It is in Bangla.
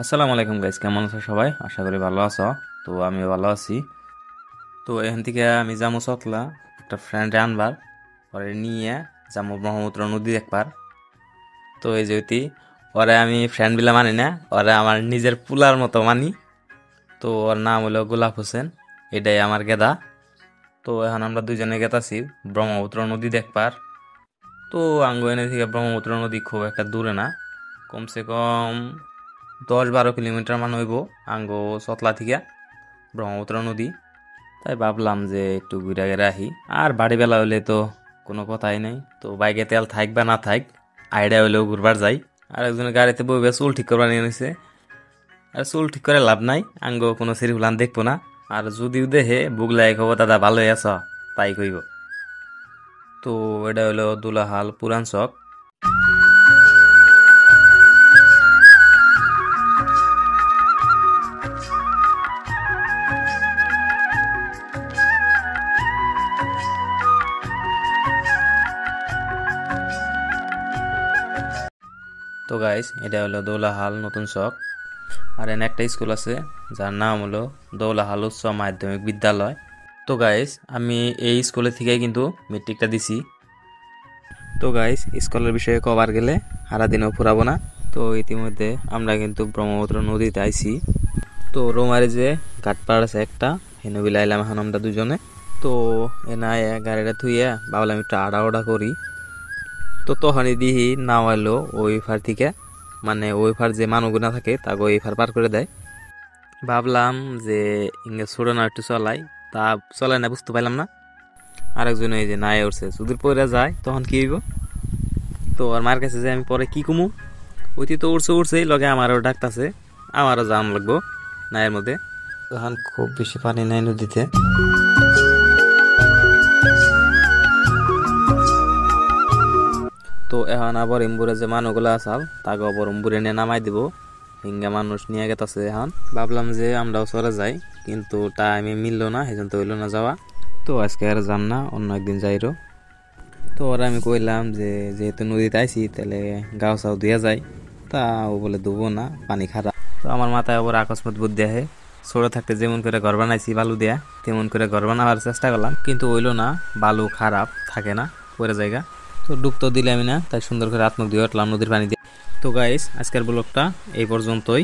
আসসালামু আলাইকুম গাইস, কেমন আছো সবাই? আশা করি ভালো আছো। তো আমি ভালো আছি। তো এখান থেকে আমি যাবো চতলা, একটা ফ্রেন্ডে আনবার, পরে নিয়ে যাবো ব্রহ্মপুত্র নদী দেখবার। তো এই যেহেতু ওরে আমি ফ্রেন্ড বিলা মানি না, ওরে আমার নিজের পুলার মতো মানি। তো ওর নাম হলো গোলাপ হোসেন, এটাই আমার গেদা। তো এখন আমরা দুজনে গেতাছি ব্রহ্মপুত্র নদী দেখবার। তো আঙ্গো এনে থেকে ব্রহ্মপুত্র নদী খুব একটা দূরে না, কমসে কম 10-12 কিলোমিটার মান হইব আঙ্গো চতলা থেকে ব্রহ্মপুত্র নদী। তাই ভাবলাম যে একটু ঘুরে ঘুরে আহি। আর বাড়ি বেলা হলে তো কোনো কথাই নেই, তো বাইকে তেল থাক বা না থাক, আইডিয়া হলেও ঘুরবার যাই। আর একজনের গাড়িতে বইবে চুল ঠিক করবার নিয়ে নিছে। আর চুল ঠিক করে লাভ নাই, আঙ্গো কোনো সিরিফুলান দেখবো না। আর যদিও দেহে বুগলাই খবর দাদা ভালোই আছ, তাই কইব। তো এটা হলো দুলাহাল পুরান চক। তো গাইস, এটা হলো দৌলাহাল নতুন চক। আর এনে একটা স্কুল আছে যার নাম হলো দৌলাহাল উচ্চ মাধ্যমিক বিদ্যালয়। তো গাইস, আমি এই স্কুলে থেকে কিন্তু মেট্রিকটা দিছি। তো গাইস, স্কুলের বিষয়ে কবার গেলে সারাদিনও ফুরাবো না। তো ইতিমধ্যে আমরা কিন্তু ব্রহ্মপুত্র নদীতে আইছি। তো রোমারে যে ঘাটপাড় আছে একটা, হেনু বিলাইলাম এখন আমরা দুজনে। তো এনায় গাড়িটা থুইয়া ভাবলাম একটু আড়া করি। তো তখনই দিহি নাও এলো ওই ফার থেকে, মানে ওই ফার যে মানুষগুনা থাকে তাকে ওই ফার পার করে দেয়। ভাবলাম যে ইংরেজ ছোড়ো না একটু চলাই, তা চলাই না, বুঝতে পারলাম না। আরেকজন এই যে নাই উঠছে, যদি পরে যায় তখন কি হইব? তো আর মার কাছে যে আমি পরে কি কমু, ওইটি তো উঠছেই লগে আমারও ডাকতাছে, আমারও জাম লাগবো নায়ের মধ্যে। তখন খুব বেশি পানি নাই নদীতে। তো এখন আবার ইম্বুরে যে মানুষগুলো আসাল তাকে আবার ইম্বুরে নিয়ে নামাই দিব। হিঙ্গা মানুষ নিয়ে গেতাছে। এখন ভাবলাম যে আমরাও চলে যাই, কিন্তু টাইমে মিললো না, সেজন্য তো হইলো না যাওয়া। তো আজকে আর যাম না, অন্য একদিন যাইরো। তো ওরা আমি কইলাম যে যেহেতু নদীতে আইছি তাহলে গাও চাও ধুয়ে যায়। তা ও বলে ধুবো না, পানি খারাপ। তো আমার মাথায় আবার আকস্মাত বুদ্ধি আহে। ছোট থাকতে যেমন করে ঘর বানাইছি বালু দিয়া, তেমন করে ঘর বানাবার চেষ্টা করলাম, কিন্তু হইলো না। বালু খারাপ থাকে না, পরে জায়গা। তো ডুব তো দিলে আমি না, তাই সুন্দর করে আত্মক দিয়ে উঠলাম নদীর পানি দিয়ে। তো গাইস, আজকের ব্লগটা এই পর্যন্তই।